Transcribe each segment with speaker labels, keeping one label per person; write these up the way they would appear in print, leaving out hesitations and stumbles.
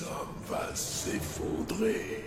Speaker 1: homme va s'effondrer.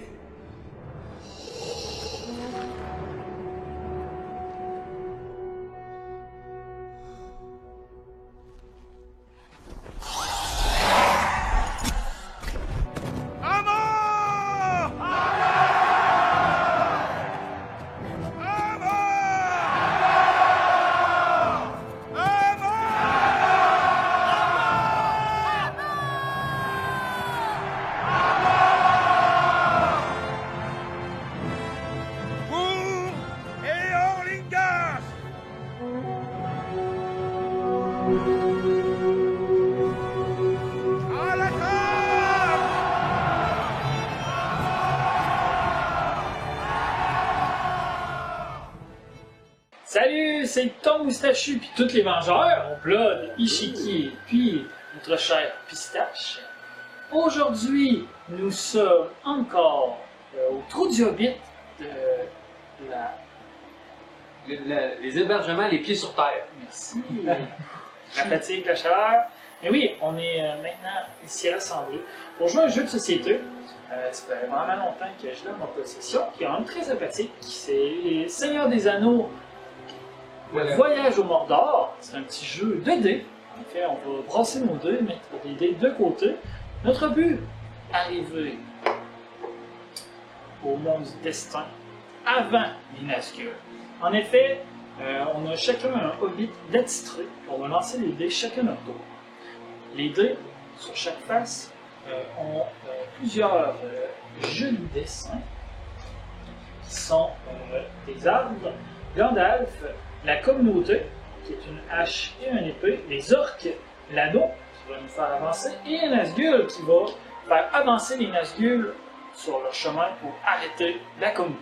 Speaker 2: Salut, c'est Tom Moustachu puis tous les Vengeurs, on plode Ishiki puis notre cher Pistache. Aujourd'hui, nous sommes encore au trou du Hobbit de la...
Speaker 3: Les hébergements, les pieds sur terre.
Speaker 2: Merci. La fatigue, la chaleur. Mais oui, on est maintenant ici rassemblés pour jouer à un jeu de société. Ça fait vraiment longtemps que je l'ai en possession, qui est vraiment très sympathique. C'est Seigneur des Anneaux. Le voyage au Mordor, c'est un petit jeu de dés. En fait, on va brasser nos dés, mettre des dés de côté. Notre but, arriver au monde du destin avant les Nazgûl. En effet, on a chacun un hobbit d'attitré. On va lancer les dés chacun notre tour. Les dés, sur chaque face, ont plusieurs jolis dessins qui sont des arbres. Gandalf, la communauté, qui est une hache et une épée, les orques, l'anneau, qui va nous faire avancer, et un Nazgûl qui va faire avancer les Nazgûl sur leur chemin pour arrêter la communauté.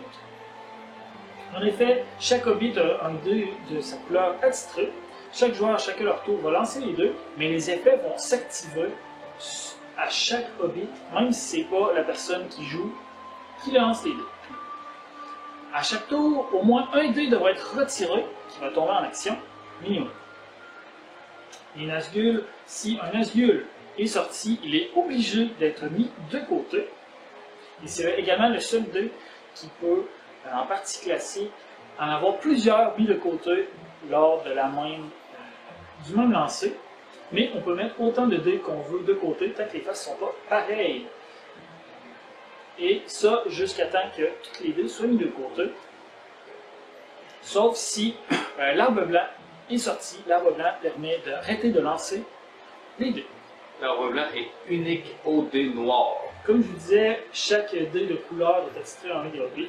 Speaker 2: En effet, chaque hobbit a un dé de sa couleur attitrée. Chaque joueur, chacun leur tour, va lancer les dés, mais les effets vont s'activer à chaque hobbit, même si c'est pas la personne qui joue qui lance les dés. À chaque tour, au moins un dé devra être retiré, qui va tomber en action, minimum. Les Nazgûl, si un Nazgûl est sorti, il est obligé d'être mis de côté. Et c'est également le seul dé qui peut, en partie classée, en avoir plusieurs mis de côté lors de du même lancer. Mais on peut mettre autant de dés qu'on veut de côté, tant que les faces ne sont pas pareilles. Et ça, jusqu'à temps que tous les dés soient mis de côté. Sauf si l'arbre blanc est sorti. L'arbre blanc permet d'arrêter de lancer les dés.
Speaker 3: L'arbre blanc est unique au dé noir.
Speaker 2: Comme je vous disais, chaque dé de couleur est attitré en ligne hobbit.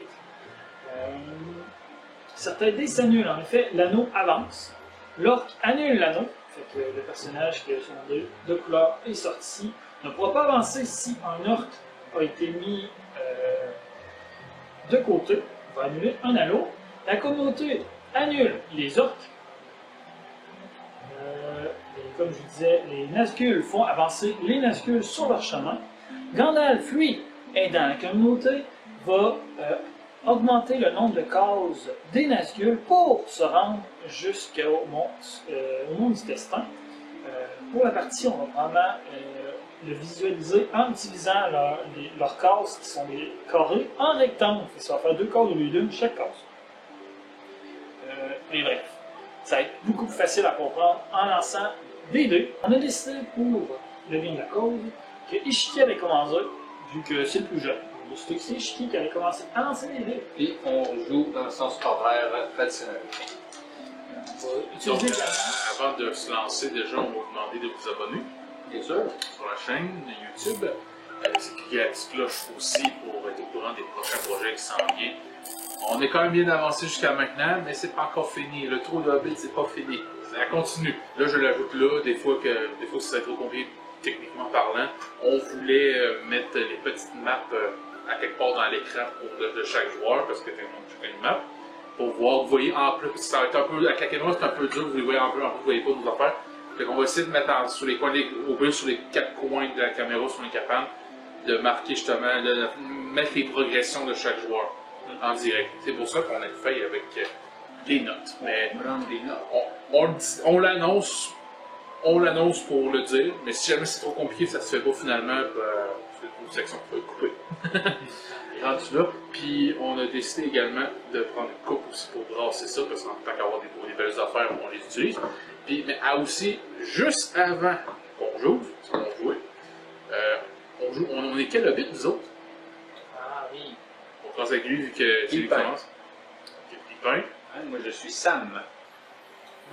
Speaker 2: Certains dés s'annulent. En effet, l'anneau avance. L'orque annule l'anneau. Fait que le personnage qui a son dé de couleur est sorti ne pourra pas avancer si un orque a été mis de côté. On va annuler un anneau. La communauté annule les orques. Et comme je vous disais, les Nazgûl font avancer les Nazgûl sur leur chemin. Gandalf, lui, aidant la communauté, va augmenter le nombre de cases des Nazgûl pour se rendre jusqu'au monde du destin. Pour la partie, on va probablement le visualiser en utilisant leurs cases qui sont des carrés en rectangle. Ça va faire 2 cases au lieu d'une chaque case. Mais bref, ça va être beaucoup plus facile à comprendre en lançant des dés. On a décidé pour le bien de la cause que Ishiki avait commencé, vu que c'est le plus jeune. On a décidé que c'est Ishiki qui avait commencé à lancer les dés.
Speaker 3: Et on joue dans le sens horaire traditionnel.
Speaker 4: Donc, avant de se lancer, déjà, on va vous demander de vous abonner,
Speaker 3: Bien sûr.
Speaker 4: sur la chaîne YouTube. Cliquez la petite cloche aussi pour être au courant des prochains projets qui s'en viennent. On est quand même bien avancé jusqu'à maintenant, mais c'est pas encore fini. Le trou de Hobbit, c'est pas fini. Ça continue. Là, je l'ajoute là, des fois que c'est trop compliqué techniquement parlant. On voulait mettre les petites maps à quelque part dans l'écran de chaque joueur, parce que tout le monde a une map. Pour voir, vous voyez en plus, ça va être un peu, à quelques mois c'est un peu dur, vous les voyez en plus, vous voyez pas nos affaires. Fait qu'on va essayer de mettre sur les coins, au pire sur les 4 coins de la caméra, si on est capable, de marquer justement, de mettre les progressions de chaque joueur en direct. C'est pour ça qu'on a une feuille avec des notes. Mais on l'annonce, on l'annonce pour le dire, mais si jamais c'est trop compliqué, ça se fait pas finalement, c'est une section qu'il faut couper. Rendu là, puis on a décidé également de prendre une coupe aussi pour brasser ça, parce qu'en tant qu'avoir des belles affaires, on les utilise. Puis, mais aussi, juste avant qu'on joue, parce qu'on jouait, on est quel hobbit, nous autres?
Speaker 2: Ah oui.
Speaker 4: On commence avec lui, vu que c'est lui qui commence. Pipin.
Speaker 3: Moi, je suis Sam.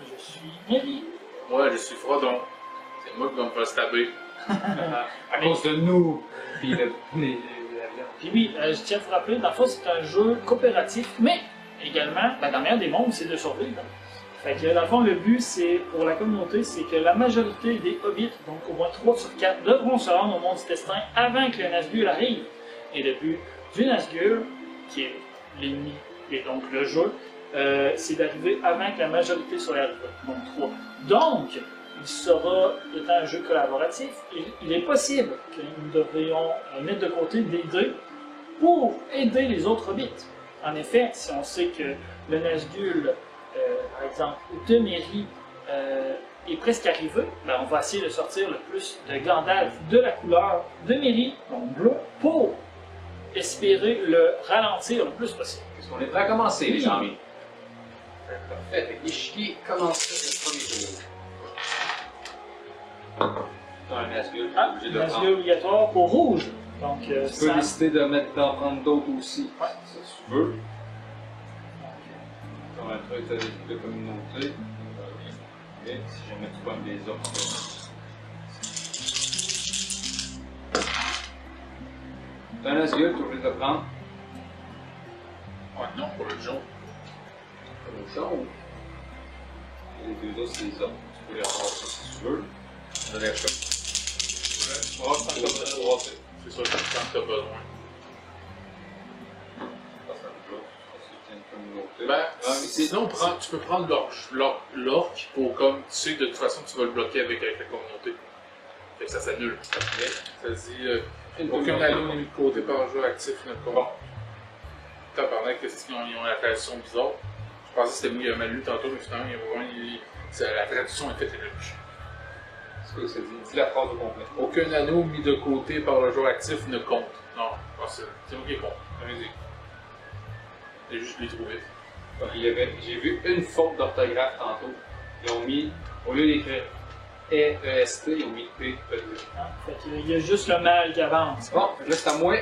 Speaker 2: Je suis Mary.
Speaker 4: Moi, je suis Frodon. C'est moi qui vais me faire stabber.
Speaker 3: À cause de nous. Puis l'avion.
Speaker 2: Puis oui, je tiens à vous rappeler, dans le fond, c'est un jeu coopératif, mais également, la dernière des mondes, c'est de survivre. Fait que, dans le fond, le but, c'est, pour la communauté, c'est que la majorité des hobbits, donc au moins 3 sur 4, devront se rendre au monde du destin avant que le Nazgûl arrive. Et le but du Nazgûl, qui est l'ennemi et donc le jeu, c'est d'arriver avant que la majorité soit arrivée, donc 3. Donc, il sera, étant un jeu collaboratif, il est possible que nous devrions mettre de côté des dés pour aider les autres hobbits. En effet, si on sait que le Nazgûl, par exemple, de Merry est presque arrivé, ben on va essayer de sortir le plus de Gandalf de la couleur de Merry, donc bleu, pour espérer le ralentir le plus possible.
Speaker 3: Est-ce qu'on est prêt à commencer, les amis? Parfait. Fait que Ishiki commence le premier tour. Un Nazgûl,
Speaker 2: Ah,
Speaker 3: obligé de
Speaker 2: Nazgûl
Speaker 3: prendre.
Speaker 2: obligatoire pour rouge. Donc,
Speaker 3: Tu peux
Speaker 2: Sam,
Speaker 3: décider d'en prendre d'autres aussi.
Speaker 2: Ouais.
Speaker 3: Ça, si tu veux. Comme un truc de communauté. Et si jamais tu pognes des autres. T'as un Nazgûl, tu es obligé de le prendre.
Speaker 4: Oh non, pour le jaune.
Speaker 3: Le jaune. Et les deux autres, c'est les autres. Tu peux les avoir si tu veux. Je les achète.
Speaker 4: C'est ça, quand t'as besoin. Ben, sinon, tu peux prendre l'orque pour comme, tu sais, de toute façon, tu vas le bloquer avec la communauté. Fait que ça s'annule. Ça dit, aucun allié n'est mis de côté par un jeu actif ne compte. Tabarnak, qu'est-ce qu'ils ont la traduction bizarre. Je pensais que c'était moi qui avais mal lu tantôt, mais finalement, la traduction est faite énergie.
Speaker 3: C'est quoi que ça dit? Dis la phrase au complet.
Speaker 4: Aucun anneau mis de côté par le joueur actif ne compte. Non, c'est moi qui compte. Allez-y. J'ai juste lu trop vite.
Speaker 3: J'ai vu une faute d'orthographe tantôt. Ils ont mis, au lieu d'écrire EST, ils ont mis P.
Speaker 2: hein, fait qu'il y a juste le mal qui avance.
Speaker 3: Bon, là c'est à moi.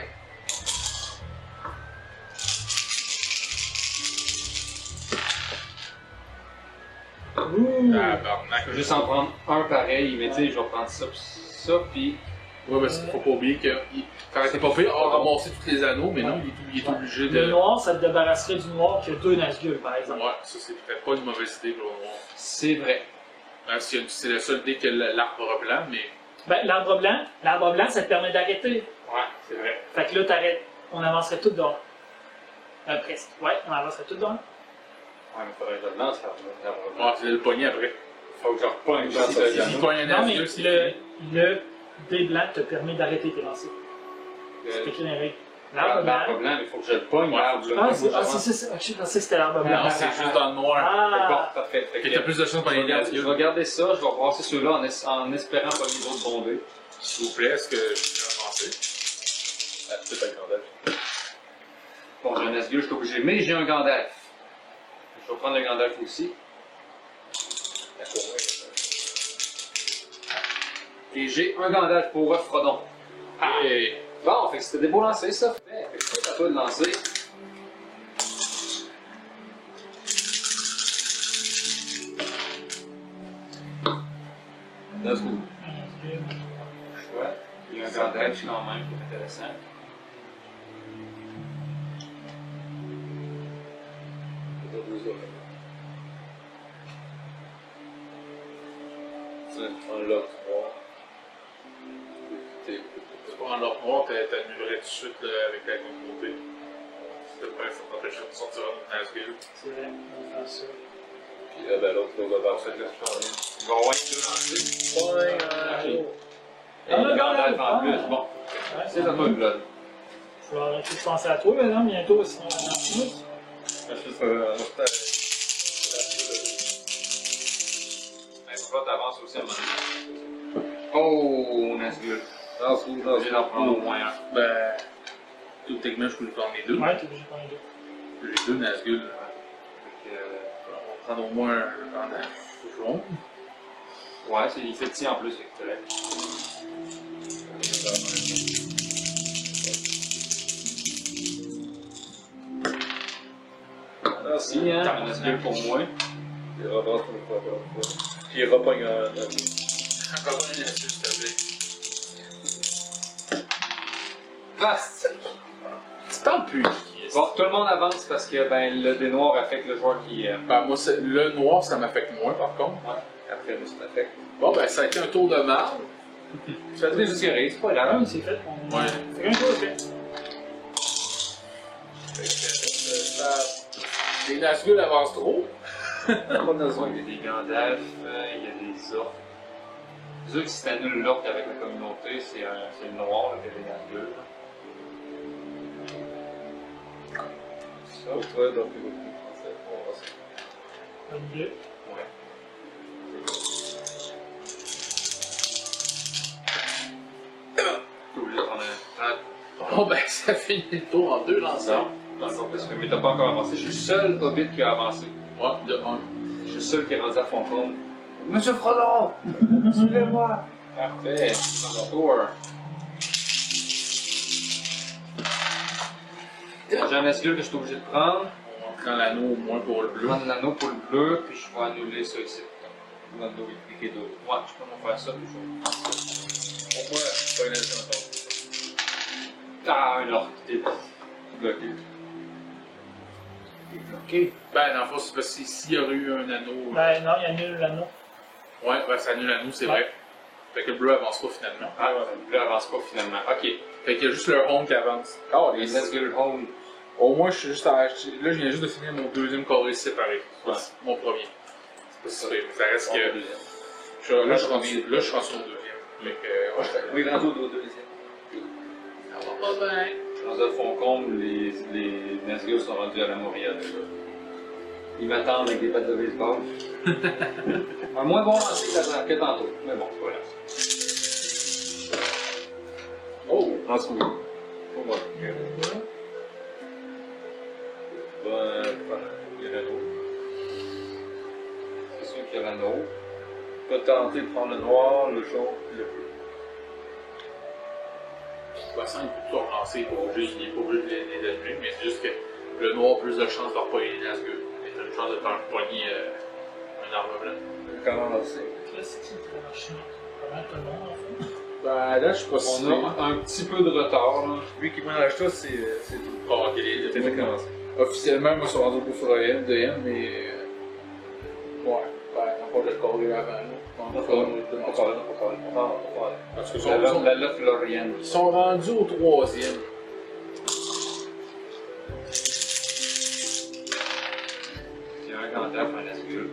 Speaker 2: Ouh!
Speaker 4: Tabarnak.
Speaker 3: Je vais juste en prendre un pareil, mais tu sais, je vais prendre ça, puis
Speaker 4: Ouais, parce qu'il faut pas oublier que. Quand t'es pas fait, ramasser tous les anneaux, mais non, il est obligé de.
Speaker 2: Le noir, ça te débarrasserait du noir qui a 2 Nazgûl, par exemple.
Speaker 4: Ouais, ça c'est peut-être pas une mauvaise idée pour le noir.
Speaker 3: c'est vrai.
Speaker 4: C'est le seul dé que l'arbre blanc, mais.
Speaker 2: Ben, l'arbre blanc, ça te permet d'arrêter.
Speaker 3: Ouais, c'est vrai.
Speaker 2: Fait que là, t'arrêtes. On avancerait tout dans presque. Ouais, on avancerait tout dans
Speaker 3: Ouais, mais faudrait que je le lance,
Speaker 4: Ouais, tu vas le pogner après.
Speaker 3: Faut que je repogne dans
Speaker 4: Si
Speaker 3: ce
Speaker 4: tu pognes un
Speaker 2: Non, mais
Speaker 4: Nazgûl, c'est
Speaker 2: le dé blanc te permet d'arrêter tes lancers. C'est écrit dans les règles. L'arbre
Speaker 3: L'arbre
Speaker 2: blanc.
Speaker 3: blanc, il faut que je le pogne,
Speaker 4: Ouais.
Speaker 3: l'arbre blanc.
Speaker 2: Ah, c'est ça. Je pensais que c'était l'arbre blanc.
Speaker 4: Non, c'est juste dans le noir.
Speaker 2: Ah!
Speaker 3: Bon, parfait. Fait
Speaker 4: Fait
Speaker 3: que
Speaker 4: que t'as plus de chance de
Speaker 3: je
Speaker 4: pogner
Speaker 3: vais
Speaker 4: un
Speaker 3: garder- je
Speaker 4: Nazgûl.
Speaker 3: vais garder ça, je vais brasser ceux-là en espérant pas les autres bondés.
Speaker 4: S'il vous plaît, est-ce que je peux avancer?
Speaker 3: C'est un Gandalf. Bon, j'ai un Nazgûl, je suis obligé, mais j'ai un Gandalf. Je vais prendre le Gandalf aussi. Et j'ai un Gandalf pour Frodon.
Speaker 4: Et.
Speaker 3: Bon, fait que c'était des beaux lancers, ça. Fait que c'est à toi de lancer. That's good. Chouette. Il y a un Gandalf quand même qui est intéressant. Un lot,
Speaker 4: C'est pas en l'or noir, t'annulerais tout de suite là, avec la communauté. C'est pas faut t'empêcher de sortir un Nazgûl.
Speaker 2: C'est vrai, on va faire ça.
Speaker 3: Puis là, ben l'autre, on va voir ça de la journée. Ils vont avoir deux lancers. Et
Speaker 2: Ah, le
Speaker 3: le
Speaker 2: Gandalf,
Speaker 3: Gandalf en plus.
Speaker 2: ah.
Speaker 3: Bon,
Speaker 2: Ouais,
Speaker 3: c'est à toi le blood.
Speaker 2: Je vais arrêter de penser à toi maintenant, bientôt, sinon on a fini.
Speaker 3: Mais pourquoi t'avances aussi à un moment donné? Nazgûl. J'ai d'en prendre au moins un.
Speaker 4: Ben, tout techniquement, je voulais prendre les deux.
Speaker 2: Ouais, t'es obligé de prendre les deux.
Speaker 4: J'ai deux Nazgûl.
Speaker 3: Fait que,
Speaker 4: On va prendre au moins un jaune.
Speaker 3: ouais, il fait petit en plus, c'est correct. Merci, hein, un Nazgûl pour moi.
Speaker 5: Il repasse une fois. Puis il repogne un.
Speaker 4: Encore un Nazgûl, s'il te plaît.
Speaker 3: Vaste!
Speaker 4: Tu parles plus.
Speaker 3: Bon, tout le monde avance parce que ben, le dé noir affecte le joueur qui.
Speaker 4: Ben, moi, le noir, ça m'affecte moins, par contre.
Speaker 3: Ouais, après, ça t'affecte.
Speaker 4: Bon, ben, ça a été un tour de marde.
Speaker 3: Tu vas te désespérer, c'est pas
Speaker 2: Ah,
Speaker 3: grave.
Speaker 2: mais c'est fait.
Speaker 4: Ouais.
Speaker 2: C'est qu'un tour, fait.
Speaker 4: Fait que, les Nazgûl avancent trop.
Speaker 3: Pas besoin, il y a des Gandalf, il y a des orques. Les orques, si t'annules l'orque avec la communauté, c'est le noir, là, qui est les Nazgûl. Ça,
Speaker 5: Pour toi, donc, il va français. On va voir ça.
Speaker 2: Un deux.
Speaker 3: ouais. T'es obligé de prendre un track.
Speaker 4: Bon, ben, ça finit le tour en deux lancers.
Speaker 3: Non, parce que mais t'as pas encore avancé. Je suis le seul hobbit qui a avancé.
Speaker 4: Ouais, de un.
Speaker 3: Je suis le seul qui est rendu à Foncombe. Monsieur Frodon! Suivez-moi! Parfait, dans ton tour. Moi, j'ai un Nazgûl que je suis obligé de prendre.
Speaker 4: On prend l'anneau au moins pour le
Speaker 3: Je
Speaker 4: bleu.
Speaker 3: vais prendre l'anneau pour le bleu, puis je vais annuler ça ici.
Speaker 5: L'anneau est piqué d'eau.
Speaker 3: Ouais, je peux m'en faire ça, toujours.
Speaker 5: Pour moi, c'est pas une instance.
Speaker 3: Ah, un orc, t'es
Speaker 5: Bloqué.
Speaker 3: bloqué.
Speaker 4: Ben, dans le fond, c'est parce que s'il y aurait eu un anneau.
Speaker 2: Ben non, il annule l'anneau.
Speaker 4: Ouais, ben, ça annule l'anneau, c'est vrai. Fait que le bleu avance pas finalement.
Speaker 3: Ah, le bleu avance pas finalement. Ok.
Speaker 4: Fait qu'il y a juste le home qui avance. Oh,
Speaker 3: Les Nazgûl Home.
Speaker 4: Au moins, je suis juste là, je viens juste de finir mon deuxième carré séparé.
Speaker 3: Ouais.
Speaker 4: Mon premier. C'est pas si pire, mais ça reste que.
Speaker 3: Deuxième.
Speaker 4: Là, je suis rendu sur mon deuxième. Fait que. Ouais,
Speaker 5: Oui, rendu au deuxième.
Speaker 4: ça va pas bien.
Speaker 3: Dans un Foncombe, les Nazgûl sont rendus à la Montréal. Ils m'attendent avec des pattes de baseball. Un moins bon lancer que tantôt. Mais bon, c'est pas grave.
Speaker 4: Oh!
Speaker 3: En tout cas,
Speaker 5: Pour moi. Ben, il y a l'anneau.
Speaker 3: c'est sûr qu'il y a l'anneau.
Speaker 5: Tu peux tenter de prendre le noir, le jaune, puis le bleu.
Speaker 4: De toute façon, il peut tout relancer, il n'est pas obligé de les allumer, mais c'est juste que le noir a plus de chances de repogner les Nazgûl. Il a une chance de faire pogner un arbre blanc.
Speaker 5: Comment lancer?
Speaker 2: Là, c'est qui qui va marcher? Vraiment tout le monde, en fait.
Speaker 4: Ben là, je suis pas
Speaker 3: On
Speaker 4: sûr.
Speaker 3: a un petit peu de retard, là.
Speaker 5: Lui qui prend l'acheta, c'est tout.
Speaker 4: Oh, ok, les
Speaker 5: C'est fait commencer.
Speaker 4: officiellement, moi, je suis rendu au bout de N, mais. Ouais, ben, on va le corriger avant. Là.
Speaker 5: On va parler.
Speaker 4: Parce que
Speaker 3: La là, Floriane.
Speaker 4: ils sont rendus au troisième.
Speaker 3: Il y a un Gandalf, un Nazgûl.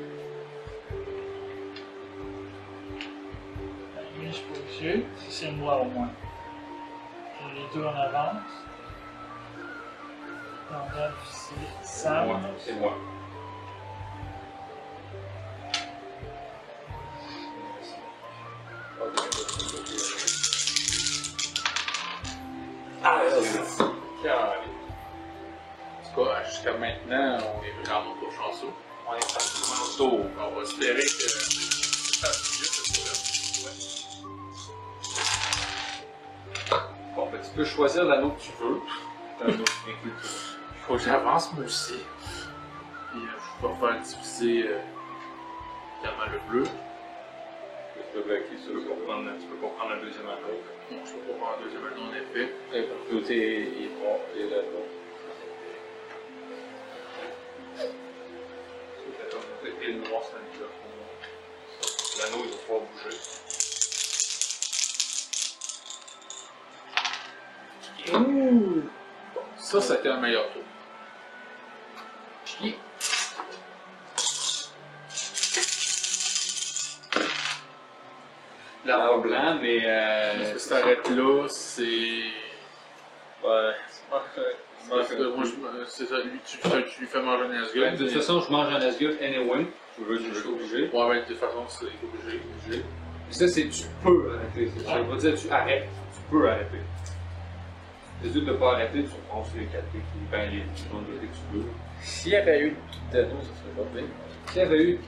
Speaker 2: Ben, lui, je suis pas obligé. Si c'est moi, au moins. J'ai les deux en avance. Gandalf, c'est Sam.
Speaker 3: Moi, c'est moi.
Speaker 5: Ah,
Speaker 3: Carré.
Speaker 4: En tout cas, jusqu'à maintenant, on est vraiment pas chanceux.
Speaker 3: On est pratiquement au tour.
Speaker 4: On va espérer que ça fasse mieux cette fois-là.
Speaker 3: Bon, ben, tu peux choisir l'anneau que tu veux.
Speaker 5: l'anneau qui inclut tout.
Speaker 4: Faut que j'avance moi aussi. Puis je vais faire diviser également le bleu.
Speaker 5: Le bloqué sur le
Speaker 3: Tu peux pas prendre un deuxième anneau.
Speaker 4: Bon, je peux pas prendre un deuxième anneau en effet.
Speaker 5: Et pour côté, il est bon, et l'anneau.
Speaker 3: Et le noir, c'est un bloc. L'anneau, il va pouvoir bouger.
Speaker 4: Ouh! Bon, ça, c'était un meilleur tour. Chier.
Speaker 3: L'arbre blanc, mais.
Speaker 4: Parce que ça arrête là, c'est.
Speaker 5: Ouais.
Speaker 4: Moi, c'est ça, lui, tu lui fais manger un Nazgûl.
Speaker 3: De toute façon, je mange un Nazgûl anyway. Je suis obligé.
Speaker 4: Ouais, mais de toute façon, c'est obligé.
Speaker 3: Ça, c'est tu peux arrêter. Ça veut pas dire tu arrêtes. Tu peux arrêter. C'est sûr de ne pas arrêter, tu prends sur les 4 qui ben, les nombres de que tu veux.
Speaker 5: S'il y avait eu des anneaux, ça serait pas bien.
Speaker 3: S'il y avait eu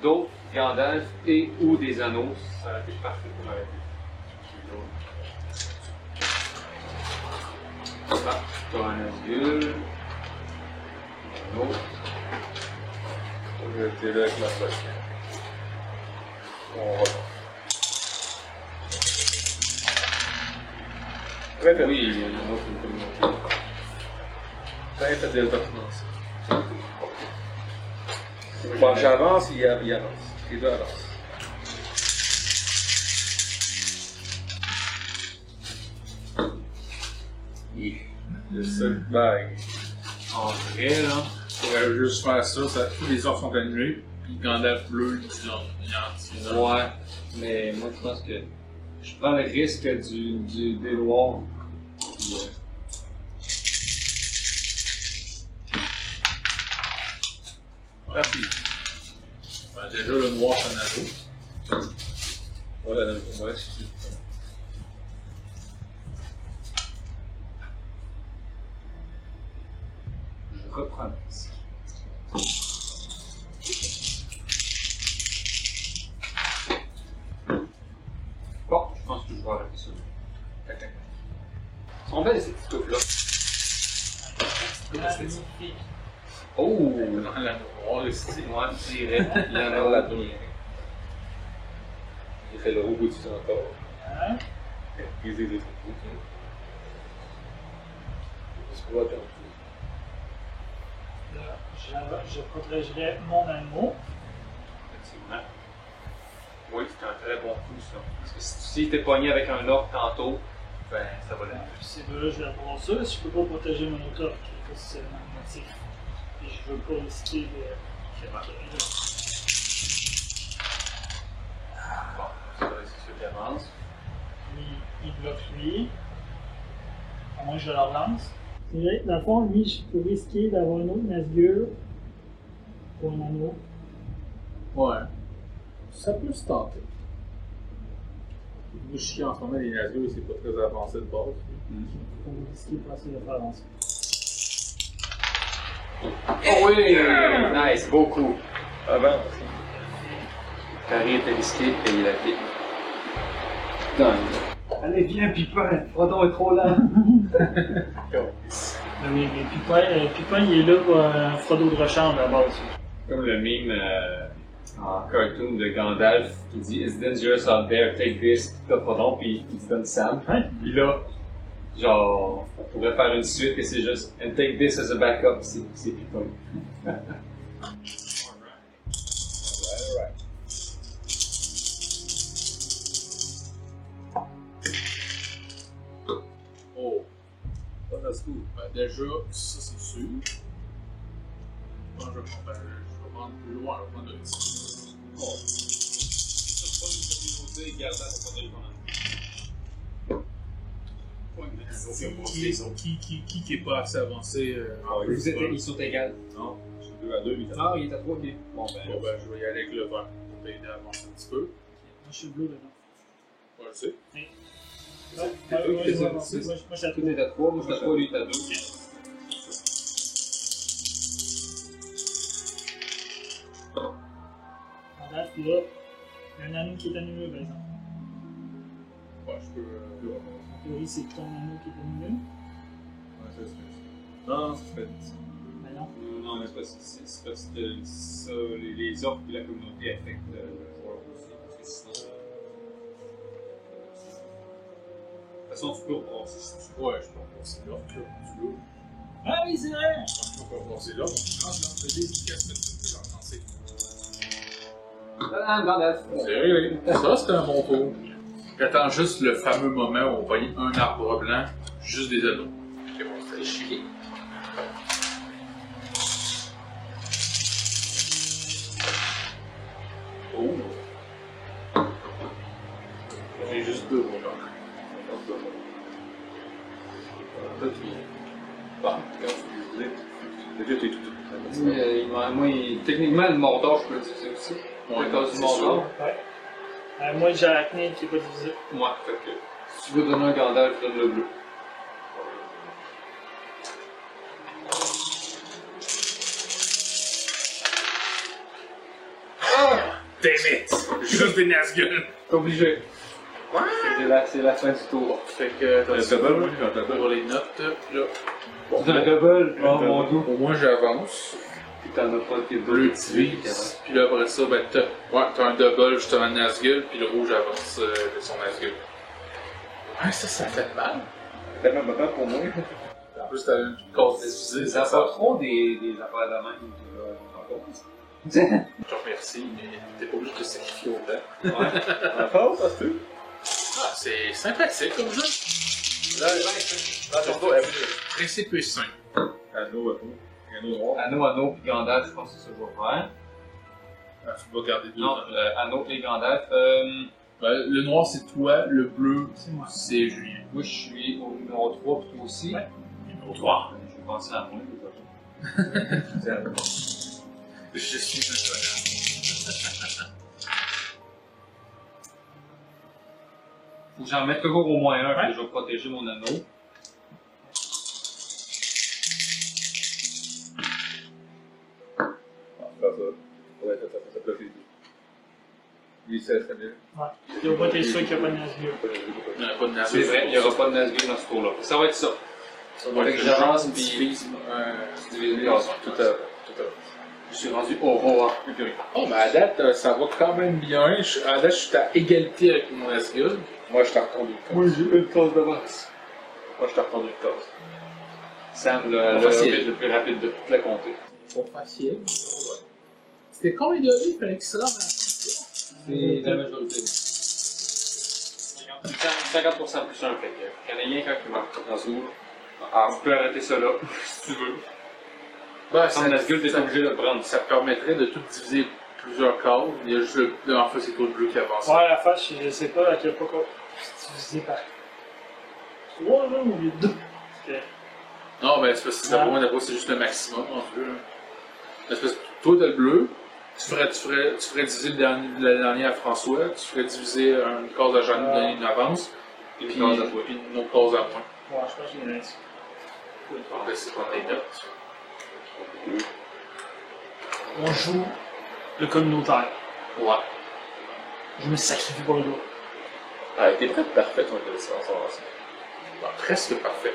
Speaker 3: d'autres Gandalf et ou des anneaux, ça aurait été parfait pour arrêter. Ah, t'as un Nazgûl. Un autre.
Speaker 5: J'étais là avec ma poche. On va. Ouais,
Speaker 3: Oui, il y a un autre une communauté.
Speaker 5: ça fait des documents. Bon, j'avance, il avance. Les deux avancent. Le seul bail.
Speaker 3: En vrai, là.
Speaker 4: On pourrait juste faire ça, tous les orques sont annulés, puis Gandalf bleu, il tire.
Speaker 3: Ouais, mais moi je pense que je prends le risque des noirs. Puis,
Speaker 4: Rapide. Ben, déjà, le noir, c'est un anneau.
Speaker 5: Ouais, c'est
Speaker 3: je reprends le risque. Bon, je pense que je vais arrêter ça. Tac, tac. Ils sont belles ces petites coupes-là.
Speaker 2: Magnifique.
Speaker 3: Oh!
Speaker 4: L'anneau noir, le style.
Speaker 3: Moi, je dirais
Speaker 5: dans la première. Il fait le robot dessus encore.
Speaker 2: Hein?
Speaker 5: Il dit des trucs. Je se vois dans
Speaker 2: Là, je protégerai mon anneau.
Speaker 3: Effectivement. Oui, c'est un très bon coup, ça. Parce que si t'es pogné avec un orc tantôt, ben, ça va l'aider.
Speaker 2: Puis c'est là, je vais avoir ça. Si je peux pas protéger mon autre orc, qui est possiblement motif. Et je veux pas risquer de faire mal.
Speaker 3: Bon, ça va être ce qui avance.
Speaker 2: Il bloque lui. À moins que je le relance. C'est vrai, dans le fond, lui, je peux risquer d'avoir un autre Nazgûl pour un anneau.
Speaker 4: Ouais. Ça peut se tenter. Vous chiez en ce moment, les Nazgûl, c'est pas très avancé de base.
Speaker 2: Pour risquer de passer de faire avancer.
Speaker 3: Oh oui! Nice, beau coup.
Speaker 5: avant.
Speaker 3: Carré était risqué de payer la pique. Dingue. Allez, viens, Pipin, Frodon est trop lent.
Speaker 2: Oui, mais Pipin, il est là pour un Frodo de rechange à la base.
Speaker 3: Comme le mime en cartoon de Gandalf qui dit It's dangerous out there, take this. T'as Frodon, puis il te donne Sam.
Speaker 2: Ouais.
Speaker 3: Puis là, genre, on pourrait faire une suite et c'est juste And take this as a backup, c'est Pipin.
Speaker 4: Oh. Ben, déjà, ça c'est sûr. Quand je vais prendre plus loin, je vais prendre le petit.
Speaker 3: Oh. C'est pas une communauté gardant pour protéger mon
Speaker 4: Qui est pas assez avancé
Speaker 3: Ils sont égales.
Speaker 5: Non, c'est 2 à 2, 8 à 2.
Speaker 3: Ah, il est à 3, ok. Bon, ben.
Speaker 4: Bon, ben, je vais y aller avec le vert pour t'aider à avancer un petit peu.
Speaker 2: Moi, je suis bleu maintenant.
Speaker 4: Ouais, je sais.
Speaker 2: Moi, je suis à
Speaker 3: Tout est à 3, moi je suis à 3, lui il est à 2.
Speaker 2: En date, puis là, il y a un anneau qui est annulé, par exemple.
Speaker 4: Ouais, je peux.
Speaker 2: En théorie, c'est ton anneau qui est annulé.
Speaker 5: Ouais, ça, c'est ça. Non, ça se fait.
Speaker 2: Mais non.
Speaker 5: Non, mais c'est parce que ça, les orques et la communauté affectent le joueur aussi. Parce que sinon. De toute façon, tu peux rebrasser si tu veux.
Speaker 4: Ouais, je peux remonter là. Tu veux.
Speaker 2: Ah oui, c'est vrai!
Speaker 4: Je peux remonter là. Je vais des pièces de tout pour lancer.
Speaker 3: Ah, Gandalf.
Speaker 4: C'est réglé. Ça, c'était un bon tour. J'attends juste le fameux moment où on voyait un arbre blanc, juste des anneaux. C'est bon, c'est chier.
Speaker 3: Oh.
Speaker 4: J'ai juste deux, mon gars.
Speaker 5: Bon, déjà, t'es tout.
Speaker 3: Moi, techniquement, le Mordor, je peux l'utiliser aussi.
Speaker 4: Ouais,
Speaker 3: À cause du
Speaker 4: c'est
Speaker 3: Mordor.
Speaker 2: Ouais. Moi, j'ai Arachné qui est pas divisé.
Speaker 3: Moi, fait que si tu veux donner un Gandalf, donne le bleu.
Speaker 4: Damn it! Juste des Nazgûl!
Speaker 3: T'es obligé. C'est la fin du tour.
Speaker 4: Fait que t'as
Speaker 5: Le
Speaker 4: ça
Speaker 5: double, oui, le double.
Speaker 4: pour les notes, là.
Speaker 3: C'est un double, oh mon dieu.
Speaker 4: Au moins j'avance.
Speaker 3: Puis t'en as pas tes
Speaker 4: Bleu
Speaker 3: deux.
Speaker 4: divise, puis là après ça, ben t'as un double justement de Nazgûl, puis le rouge avance de son Nazgûl. Ouais, ça fait mal.
Speaker 5: Tellement mauvais pour moi.
Speaker 4: En plus, t'as une cause décisée,
Speaker 3: Ça
Speaker 4: ça
Speaker 3: pas trop des affaires de même.
Speaker 4: Je te remercie, mais t'es pas obligé de te sacrifier autant.
Speaker 5: En force, ça se peut.
Speaker 4: Ah, c'est sympathique comme jeu.
Speaker 5: Dans ton dos,
Speaker 4: Le principe est simple.
Speaker 5: Anneau noir.
Speaker 3: Anneau, puis Gandalf, je pense que c'est ça que je vais faire.
Speaker 4: Ah, tu dois garder deux.
Speaker 3: Non, Anneau et Gandalf.
Speaker 4: Ben, le noir c'est toi, le bleu c'est Julien.
Speaker 3: Moi, je suis au numéro 3, puis toi aussi.
Speaker 4: Ouais. Numéro 3.
Speaker 3: Je vais penser à moi, déjà.
Speaker 4: Je suis un connard.
Speaker 3: Faut que j'en mette toujours au moins un,
Speaker 2: Ouais.
Speaker 3: puis je vais protéger mon anneau.
Speaker 5: Ouais, ça peut faire. Lui, ça serait mieux.
Speaker 2: Ouais. Il y a pas t'es sûr qu'il n'y a pas de Nazgûl.
Speaker 4: Il n'y en a pas de
Speaker 3: C'est
Speaker 4: Nazgûl.
Speaker 3: vrai, il n'y aura pas de Nazgûl dans ce tour-là. Ça va être ça.
Speaker 4: Ça
Speaker 3: Fait
Speaker 4: va
Speaker 3: que
Speaker 4: être
Speaker 3: j'avance,
Speaker 4: genre,
Speaker 3: puis-
Speaker 4: divise,
Speaker 3: Diviser les gazons.
Speaker 5: Tout à fait.
Speaker 3: Je suis rendu au roi.
Speaker 4: Oh, mais à date, ça va quand même bien. À date, je suis à égalité avec mon Nazgûl.
Speaker 5: Moi, je t'ai retendu une
Speaker 3: Moi,
Speaker 5: case.
Speaker 3: j'ai une case d'avance.
Speaker 5: Moi, je t'ai retendu une case.
Speaker 3: Sam, le
Speaker 4: Facile.
Speaker 3: hobbit le plus rapide de toute la comté.
Speaker 4: Pas facile. Ouais. C'était combien de vie il fallait qu'il se rende à la fin?
Speaker 3: C'est la majorité. 50% plus un, fait que il y en a rien qu'un qui marque dans ce tour. Ah, on peut arrêter ça là, si tu veux.
Speaker 4: Ben,
Speaker 3: Sans Nazgûl, t'es obligé de le prendre.
Speaker 4: ça permettrait de tout diviser plusieurs cases. Il y a juste en fait, c'est tout le bleu qui avance.
Speaker 2: Ouais, la face, je sais pas à quel point c'est divisé par 3 là ou 2.
Speaker 4: Non, mais c'est parce que ça pour c'est juste le maximum en bleu. Mais c'est parce que toi, t'as le bleu, tu ferais diviser le dernier à François, tu ferais diviser une case à Jeanne, donner une avance,
Speaker 3: Puis
Speaker 4: puis
Speaker 3: une case à toi.
Speaker 4: puis une autre case à moi.
Speaker 2: Ouais, je pense que j'ai ainsi.
Speaker 4: On va essayer de prendre les notes.
Speaker 2: On joue le communautaire.
Speaker 4: Ouais.
Speaker 2: Je me sacrifie pour le dos.
Speaker 5: Ah, t'es prêt parfait, ton adolescence.
Speaker 4: Bon, presque parfait.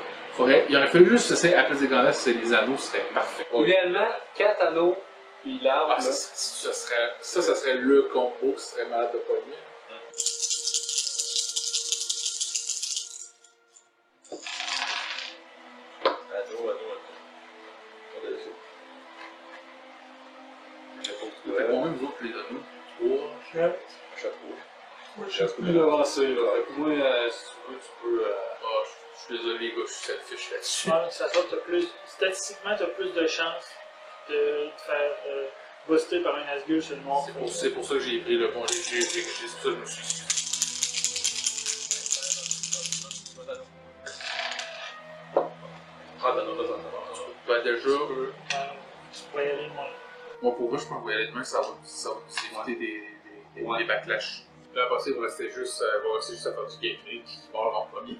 Speaker 4: Il aurait fallu juste essayer à la place des grands c'est les anneaux, ce serait parfait.
Speaker 3: Idéalement, 4 anneaux, puis l'arbre,
Speaker 4: Ah,
Speaker 3: là.
Speaker 4: ça serait le combo qui serait malade de pogner.
Speaker 5: Anneau.
Speaker 4: C'est bon, même vous autres, les anneaux. 3.
Speaker 5: Chapeau.
Speaker 3: Plus avancé, là. Fait que moi, si tu veux, tu peux.
Speaker 4: Ah, je suis désolé, les gars, je suis selfish là-dessus.
Speaker 2: Ouais, ça soit, statistiquement, tu as plus de chances de te faire booster par un Nazgûl sur le noir.
Speaker 4: C'est pour ça que j'ai pris le bon. C'est pour ça que je me suis excusé.
Speaker 5: Ah, non.
Speaker 4: Ben, déjà,
Speaker 2: Tu pourrais y aller, moi.
Speaker 4: moi, pour vrai, je pense qu'on va y aller demain, ça va nous éviter des backlash. Là, après ça, il va rester juste à faire du gameplay qui part en premier.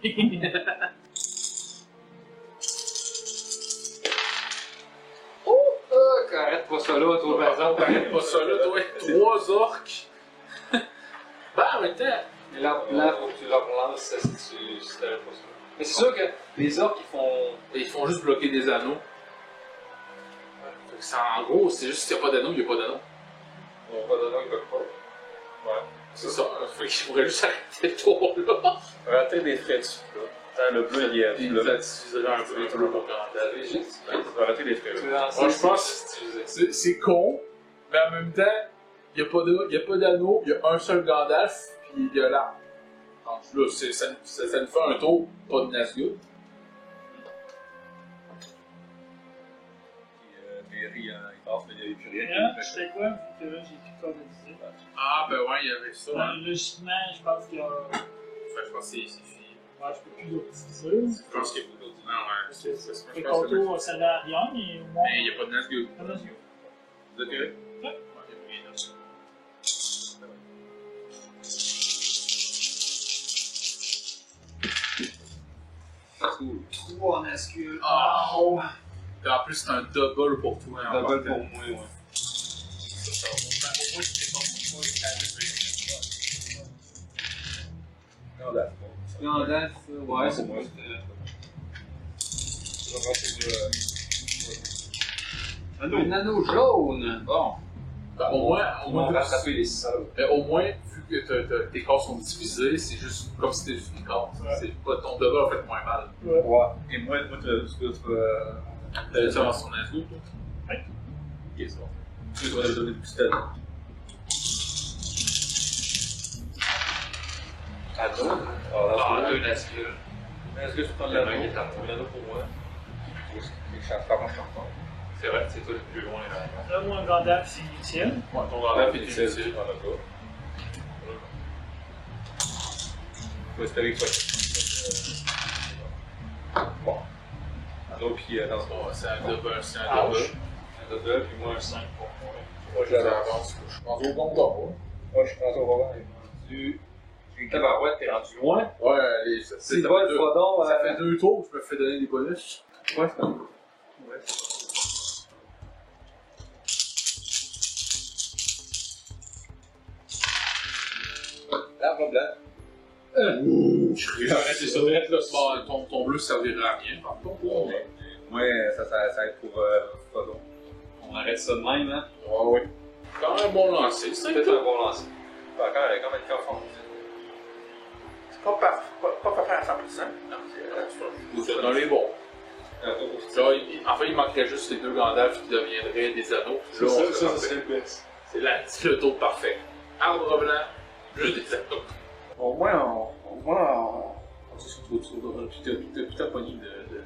Speaker 3: Arrête pas ça là, toi, par exemple.
Speaker 4: Arrête pas ça là, toi. 3 orques. Ben, en même temps.
Speaker 3: Mais l'arbre blanc, faut que tu leur relances si t'arrêtes pas ça. Mais c'est sûr que les orques,
Speaker 4: Ils font juste bloquer des anneaux. Fait que en gros, c'est juste s'il n'y a pas d'anneau, il n'y a pas d'anneau.
Speaker 5: On va donner un bloque pas. Ouais.
Speaker 4: C'est ça. Fait qu'il faudrait juste arrêter le tour là.
Speaker 5: Rater des frais dessus, là. Tant le bleu, il est
Speaker 4: Puis
Speaker 5: là.
Speaker 4: ça utiliserait un peu les bleus pour Gandalf.
Speaker 3: juste.
Speaker 5: On va rater des frais, là.
Speaker 4: Moi, je pense que c'est con, mais en même temps, il n'y a pas d'anneau, il y a un seul Gandalf, puis il y a l'arbre. Donc là, ça nous fait un tour, pas de Nazgûl.
Speaker 5: Mary, il passe, mais il n'y avait plus rien.
Speaker 2: Là, c'était quoi? Vu que là, j'ai plus de corps de visite.
Speaker 4: Ah, ben ouais, il y avait ça.
Speaker 2: Dans le logiquement, je pense qu'il y a.
Speaker 4: Enfin, je pense que c'est fini.
Speaker 2: Ouais, je peux plus l'optimiser.
Speaker 4: Je pense qu'il y a beaucoup d'autres. Non, ouais, c'est ça. Je
Speaker 2: Le
Speaker 4: pense que
Speaker 2: contour, ça n'a rien, mais au moins.
Speaker 4: mais il n'y a pas de Nazgûl.
Speaker 2: Pas de Nazgûl.
Speaker 5: Vous êtes correct?
Speaker 4: Ouais, il y a rien d'autre.
Speaker 5: 3 Nazgûl.
Speaker 4: Oh! Et en plus, c'est un double pour toi. en
Speaker 5: Double
Speaker 4: partant.
Speaker 5: pour moi, ouais.
Speaker 4: Ça, au moins, tu t'es pas pour
Speaker 5: Gandalf, ouais, c'est moi. Un anneau jaune! Bon,
Speaker 4: Ben,
Speaker 5: on va rattraper les salauds.
Speaker 4: au moins, vu que tes corps sont divisés, c'est juste comme si t'étais une corps. C'est pas ton double a fait moins mal.
Speaker 5: Ouais. Et moi,
Speaker 4: T'as ça dans son Nazgûl, toi?
Speaker 2: Oui.
Speaker 4: Ok, c'est bon.
Speaker 5: tu dois donner du pistolet.
Speaker 3: Deux Nazgûl.
Speaker 5: Est-ce que tu prends
Speaker 3: Le mec est à moi.
Speaker 5: l'anneau pour moi? Comment je t'en parle?
Speaker 3: C'est vrai, c'est toi le plus loin là.
Speaker 2: Là, moi, Gandalf, c'est inutile.
Speaker 4: Ouais, ton Gandalf est inutile.
Speaker 5: Faut espérer que ça. Bon. Anneau, puis dans ce
Speaker 4: Bon, c'est un double.
Speaker 5: un double, puis moi un 5 pour moi. Moi,
Speaker 4: Je l'avance. Je pense au bon bord.
Speaker 5: Moi, je suis rendu au revoir. J'ai rendu. Tabarouette, t'es rendu loin.
Speaker 4: Ouais, allez, ça
Speaker 5: C'est pas le fodon.
Speaker 4: Ça fait 2 tours, je me fais donner des bonus.
Speaker 5: Ouais, c'est bon. Ouais. L'arbre blanc.
Speaker 4: Je vais arrêter ça direct là. Bon, ton bleu servira à rien, par contre.
Speaker 5: Ouais, ça aide pour fodon. On arrête ça de même, hein?
Speaker 4: Ouais, ouais. Quand même un bon lancer.
Speaker 5: C'est peut-être un bon lancer. Encore, elle est quand même conforme.
Speaker 4: C'est pas parfait à 100%. Non, c'est dans les bons. Là, en fait, il manquerait juste les 2 Gandalf qui deviendraient des anneaux.
Speaker 5: C'est
Speaker 4: Là,
Speaker 5: ça, ça serait le best.
Speaker 4: C'est là, c'est le tour parfait. Arbre blanc, juste des anneaux.
Speaker 5: Au moins, on se retrouve tout à pogné de.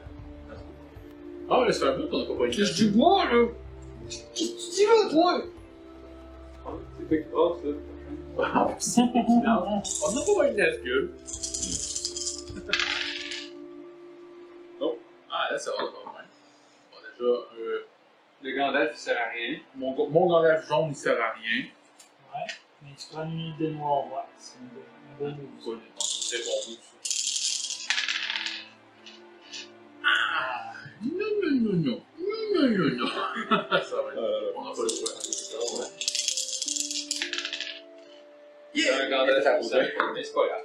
Speaker 4: Ah, mais c'est un peu qu'on n'a pas pogné.
Speaker 5: Qu'est-ce que tu bois, là? Qu'est-ce que tu dis là, toi? C'est fait que ça.
Speaker 4: On n'a pas pogné Nazgûl.
Speaker 5: Non.
Speaker 4: Ah, là, ça va pas mal. Bon, déjà,
Speaker 5: Le Gandalf, il sert à rien.
Speaker 4: mon Gandalf jaune, il sert à rien.
Speaker 2: Ouais. Mais tu prends une unité noire, ouais. C'est un bon move.
Speaker 4: C'est bon, ça. Ah! Non. Ça va être. On n'a pas le choix.
Speaker 5: Yeah! Un Gandalf à pousser, mais c'est pas grave.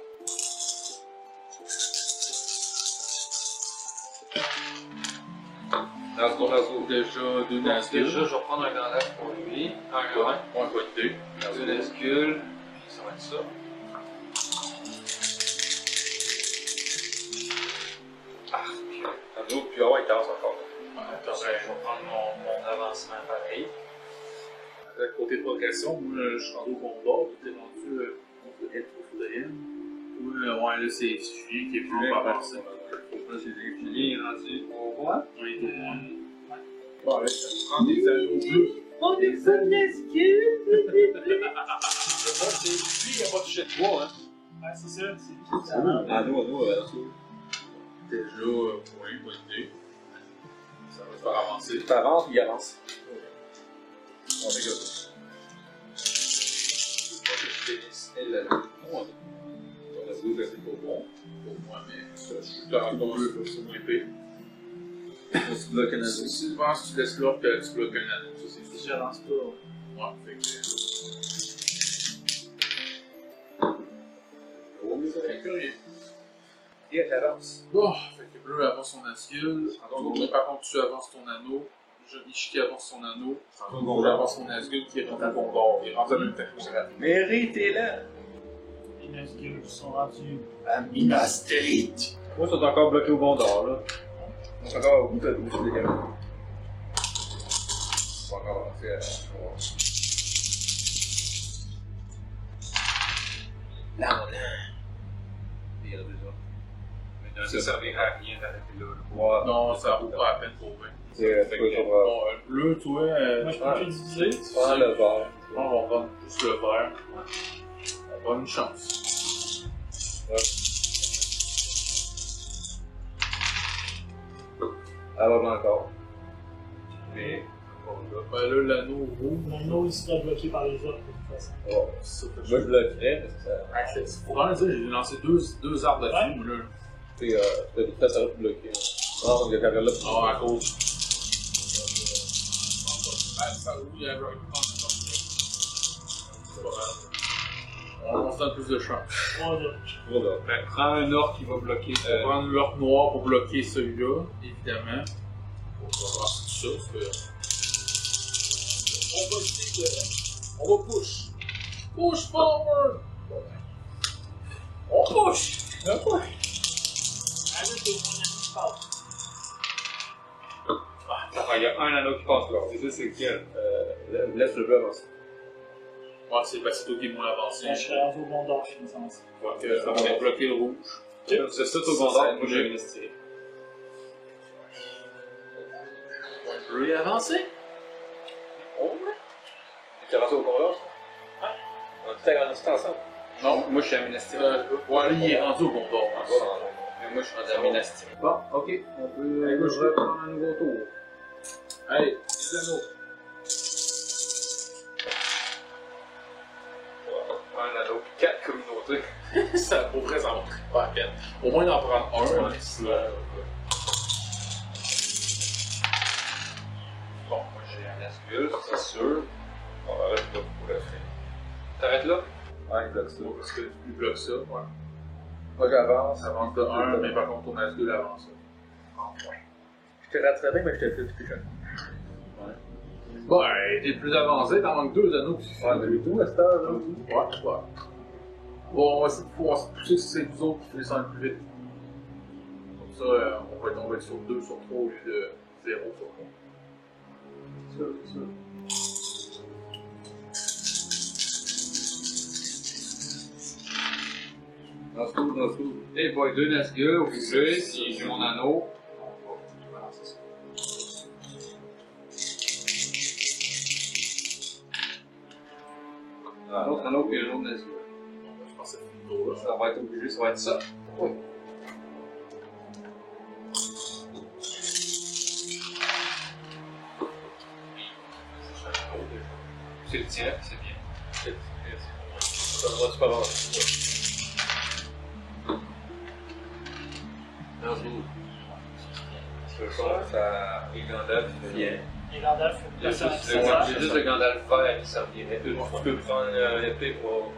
Speaker 5: Dans ce qu'on
Speaker 4: Déjà, 2 Nazgûl.
Speaker 3: Déjà, je vais prendre un Gandalf pour lui. Un
Speaker 4: Ouais, bonne idée.
Speaker 3: 2 Nazgûl. Ça va être ça. Ah,
Speaker 5: Anneau, puis ah ouais, il commence encore.
Speaker 4: Ouais,
Speaker 3: je vais prendre mon avancement pareil.
Speaker 4: Côté progression, moi, je suis rendu au combat, tu es rendu contre Elfodrienne. Ouais, là, c'est Julien qui est plus pas mal ça.
Speaker 5: Julien est rendu au roi.
Speaker 4: Oui, bon, là, ça prend des anneaux bleus.
Speaker 2: On est pas Nazgûl!
Speaker 5: Lui, il a pas touché de bois, hein.
Speaker 2: Ouais, c'est ça, c'est lui qui s'arrange.
Speaker 5: Anneau.
Speaker 4: Déjà, oui, bonne idée. Ça va te faire avancer.
Speaker 5: Tu avances, il avance. On est comme ça.
Speaker 4: C'est pas bon pour moi, mais je suis encore bleu comme ça, mon épée.
Speaker 5: Tu bloques un anneau.
Speaker 4: Si tu penses que tu laisses là que tu bloques un anneau, ça c'est
Speaker 2: Si je lance pas, ouais.
Speaker 4: Ouais, fait que. Fait que rien.
Speaker 5: Et elle avance.
Speaker 4: Bon, fait que bleu avance son Nazgûl. Toi, par contre, tu avances ton anneau. Ishiki avance son anneau. J'avance son Nazgûl qui est rendu à Gondor. Il est rendu en même temps que ça.
Speaker 5: Mary, t'es là.
Speaker 2: Les Nazgûl sont rendus.
Speaker 1: À Minas Tirith.
Speaker 5: Moi, ils sont encore bloqués au Gondor, là. Ils sont encore au bout de des caméras. Ils sont encore avancés à.
Speaker 1: Là,
Speaker 5: Il y en a déjà. Ça servira à rien d'arrêter là. Ouais.
Speaker 4: Non, ça vaut pas la peine pour vrai.
Speaker 5: C'est
Speaker 4: Fait
Speaker 5: quoi
Speaker 4: que,
Speaker 5: sur
Speaker 4: bon, bleu, toi,
Speaker 2: Moi, je peux plus diviser.
Speaker 5: Tu prends le vert.
Speaker 4: on va prendre juste le vert. On va avoir une chance.
Speaker 5: Alors, blanc encore. Mais.
Speaker 4: Ben là, l'anneau rouge.
Speaker 2: L'anneau, il sera bloqué par les autres, de toute façon.
Speaker 5: Oh.
Speaker 4: Ça fait
Speaker 5: Moi, je bloquerais, mais ça.
Speaker 4: C'est pour dire, j'ai lancé deux arbres de
Speaker 2: Ouais.
Speaker 4: film, là.
Speaker 3: T'as vite fait, ça aurait pu bloquer. Non, il y a carrément là.
Speaker 4: Ah, à cause. Ça, oui, il y avait un peu c'est pas mal. On se donne plus de chance.
Speaker 3: Voilà.
Speaker 5: Ben, prends un orc qui va bloquer.
Speaker 4: On va prendre l'orc noir pour bloquer celui-là, évidemment. On va voir tout ça, parce que... On va essayer de... On va push. Push forward! On push! On push!
Speaker 2: Avec les moyens qui passent.
Speaker 5: Ah, il y a un anneau qui passe là. Et ça, c'est lequel?
Speaker 3: Laisse le bleu avancer.
Speaker 4: Ouais, c'est toi qui est moins avancé.
Speaker 2: Je serais rendu au bon d'or, je me sens.
Speaker 4: Donc, ça va bloquer le rouge.
Speaker 5: C'est ça, au gondor. Moi, j'ai une estirée.
Speaker 4: Bleu est avancé?
Speaker 3: Tu avances au gondor? Ouais. On a tout agrandi ensemble.
Speaker 5: Non, moi, je suis à Minas Tirith.
Speaker 4: Ouais, lui, il est rendu au bon d'or.
Speaker 5: Mais moi, je suis rendu à Minas Tirith.
Speaker 3: Bon, ok. On peut reprendre un nouveau tour.
Speaker 4: Allez, les anneaux.
Speaker 5: Un anneau, 4 communautés.
Speaker 4: Ça, pour vrai, ça va pas à peine. Au moins d'en prendre un, mais sinon...
Speaker 5: Bon, moi, j'ai un ascule, c'est sûr. On va arrêter là pour le faire. T'arrêtes là?
Speaker 3: Ouais, il bloque ça.
Speaker 4: Parce que tu bloques ça, ouais.
Speaker 3: Moi, j'avance.
Speaker 4: Ça avance de 1, mais par contre, ton asgul avance.
Speaker 3: Je t'ai rattrapé, mais je t'ai plus jeune.
Speaker 4: Bon, t'es plus avancé, t'en manques 2 anneaux.
Speaker 3: Ouais, mais lui tout, à cette heure, là.
Speaker 4: Ouais. Bon, on va essayer de pousser si c'est nous autres qui descendent le plus vite. Comme ça, on va tomber sur 2 sur 3 au lieu de 0 sur 3.
Speaker 3: C'est sûr. Dans ce
Speaker 5: Hey boy, 2 Nazgûl, au plus, si j'ai mon anneau. Un autre anneau puis un autre Nazgûl.
Speaker 4: Je pense que c'est plutôt là.
Speaker 5: Ça va être obligé, ça va être ça. Oui. C'est le tien, c'est bien.
Speaker 3: Ça va super bon. Ça, les Gandalf, vient.
Speaker 2: Et Gandalf,
Speaker 5: Il y a juste le Gandalf vert qui s'en vient. Tu peux prendre l'épée pour.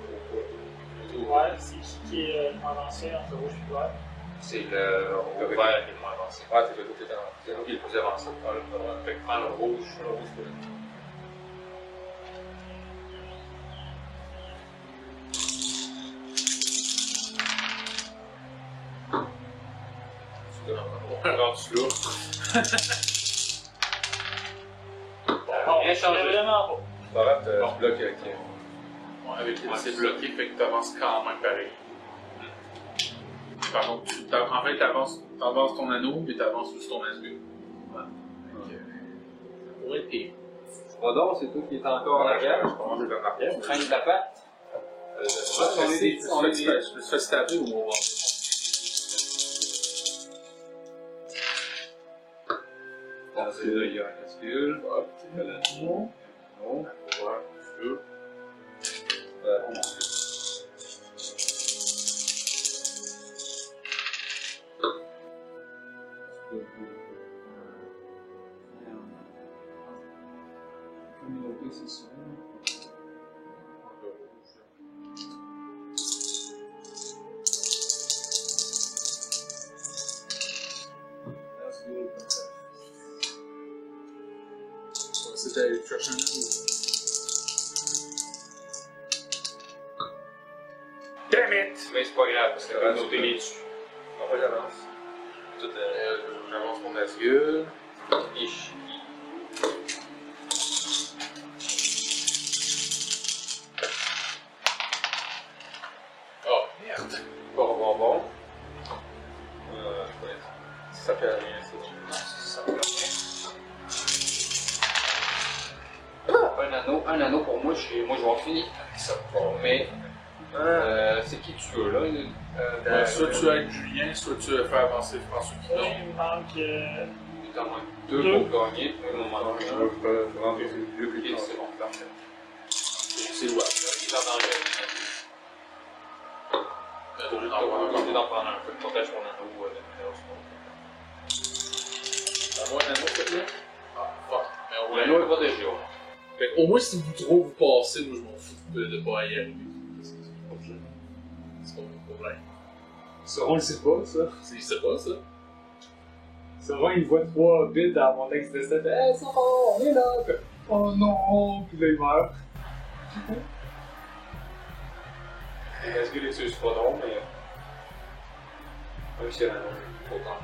Speaker 2: Ouais, c'est qui est avancé entre rouge et vert?
Speaker 5: C'est le vert qui est le moins avancé.
Speaker 3: Ouais, c'est le côté
Speaker 5: C'est nous qui est le plus avancé. Fait que prends le rouge pour le.
Speaker 4: Rendu là.
Speaker 2: Bon,
Speaker 5: Rien changé.
Speaker 2: vraiment pas.
Speaker 3: Barrette,
Speaker 4: Bon.
Speaker 3: tu bloques avec.
Speaker 4: Ouais, avec c'est bloqué, fait que t'avances quand même pareil. Par contre, en fait, t'avances ton anneau, mais t'avances juste ton asgul. Ouais. Ça pourrait être pire.
Speaker 3: Rodon, c'est toi qui est encore en arrière.
Speaker 4: Je pense que je vais en arrière.
Speaker 5: Traîne ta patte.
Speaker 3: On est des.
Speaker 4: Je me fais stabber ou on va.
Speaker 5: C'est là, il y a un Nazgûl.
Speaker 4: Hop, c'est là.
Speaker 5: Non.
Speaker 4: Ouais, sûr.
Speaker 5: Communauté, c'est ça.
Speaker 4: C'était aller chercher un anneau. Damn it!
Speaker 5: Mais c'est pas grave, parce que la communauté est dessus.
Speaker 3: On va j'avance.
Speaker 4: J'avance mon asgul.
Speaker 5: Ich.
Speaker 4: Oh, merde!
Speaker 5: Bon.
Speaker 3: Ça fait rien,
Speaker 5: Ça peut rien. Un anneau pour moi, je vais en finir avec ça. Mais, c'est qui tu veux là?
Speaker 4: Soit tu aides Julien, soit tu fais avancer François
Speaker 2: Là,
Speaker 4: Quidon.
Speaker 2: il me manque.
Speaker 5: Il t'en manque 2 pour gagner. Moi, il m'en manque un. Ok, c'est bon, parfait.
Speaker 4: C'est louable.
Speaker 5: Il en enlève.
Speaker 4: T'es obligé d'en
Speaker 5: On
Speaker 4: prendre
Speaker 5: va d'en prendre un peu. Protège mon anneau.
Speaker 2: vite, là.
Speaker 4: Ah, fuck. Mais au
Speaker 3: L'anneau
Speaker 4: moins,
Speaker 3: est protégé, au moins.
Speaker 4: fait qu'au moins, si vous trop vous passez, moi je m'en fous de pas y arriver. C'est pas mon problème.
Speaker 5: Sauron le sait pas, ça.
Speaker 4: Il sait pas ça.
Speaker 5: Sauron, il voit 3 bits dans mon ex-destin. Il fait Hey, Sauron, on est là! Puis, oh non! Puis là, il meurt.
Speaker 3: Est-ce que les tueurs c'est pas drôle, mais. Même si l'anneau est autant.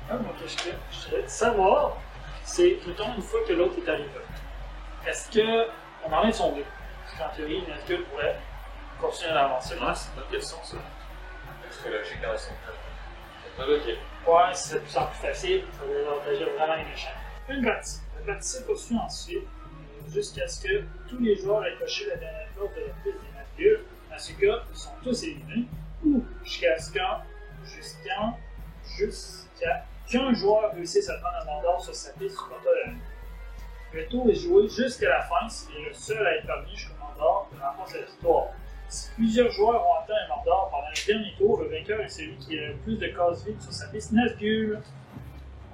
Speaker 2: Ah, moi, que je voudrais savoir, c'est, mettons, une fois que l'autre est arrivé, est-ce que, on enlève son deux, parce qu'en théorie, Nazgûl pourrait continuer d'avancer.
Speaker 4: Ouais, c'est une bonne question ça.
Speaker 3: Est-ce que logique dans le secteur? Ok.
Speaker 2: Ouais, c'est de plus en plus facile, ça va avantager vraiment les méchants. Une partie. La partie poursuit ensuite, jusqu'à ce que tous les joueurs aient coché la dernière corde de la piste des Nazgûl. Dans ce cas, ils sont tous éliminés, ou jusqu'à qu'un joueur réussisse à prendre un Mordor sur sa piste sur portail de la nuit. Le tour est joué jusqu'à la fin, s'il est le seul à être parvenu jusqu'au Mordor, il remporte la victoire. Si plusieurs joueurs ont atteint un Mordor pendant le dernier tour, le vainqueur est celui qui a le plus de cases vides sur sa piste Nazgûl.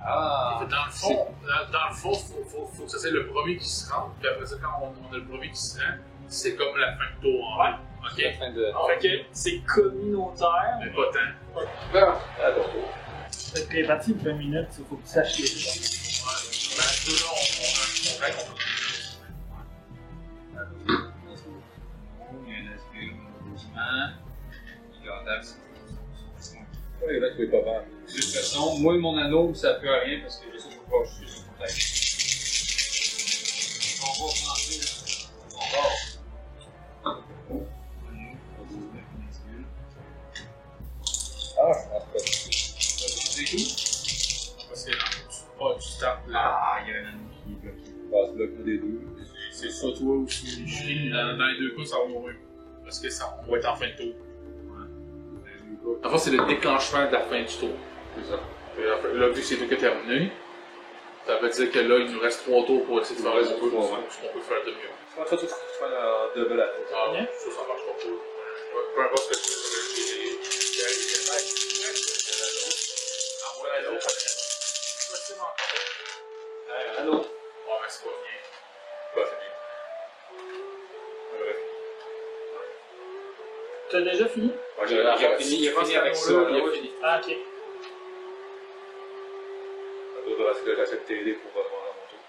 Speaker 3: Ah!
Speaker 4: Dans le fond, faut que ça soit le premier qui se rend, puis après ça, quand on a le premier qui se rend, c'est comme la fin de tour en
Speaker 2: Ouais.
Speaker 4: Ok.
Speaker 3: La fin de.
Speaker 2: Fait que c'est communautaire.
Speaker 4: Mais pas tant.
Speaker 3: Ah, d'accord.
Speaker 2: Fait que les parties de 20 minutes, il faut que tu saches les choses.
Speaker 4: Ouais. Ben, là, on règle.
Speaker 5: Il y a un aspect malheureusement. Il a l'air
Speaker 3: Ouais, là, tu peux pas faire. De toute façon, moi, mon anneau, ça peut rien parce que je sais que je peux pas chuter sur mon tête. On va commencer. On va. Ah, je pense pas. C'est tout?
Speaker 4: Parce que tu tapes là.
Speaker 5: Ah, il y a un anneau qui est bloqué.
Speaker 3: Bah, c'est bloqué des deux.
Speaker 4: C'est soit toi ou soit les Julie. Dans les deux cas, ça va mourir. Parce que ça, on va être en fin de tour. En fait, c'est le déclenchement de la fin du tour.
Speaker 3: C'est ça.
Speaker 4: Là, vu que c'est tout qui est terminé, ça veut dire que là, il nous reste 3 tours pour essayer de faire ce qu'on peut faire de mieux.
Speaker 3: Toi, tu fais un double à tête.
Speaker 4: Ah non, ça marche pas pour. Peu importe ce que tu fais,
Speaker 3: Anneau.
Speaker 4: Ouais, mais c'est pas bien.
Speaker 3: Bah, c'est bien.
Speaker 2: Tu as déjà fini?
Speaker 3: Ouais, il a fini avec ça.
Speaker 4: Il a fini.
Speaker 2: Ah, ok.
Speaker 3: D'autres reste que j'essaie de t'aider pour reprendre mon tour.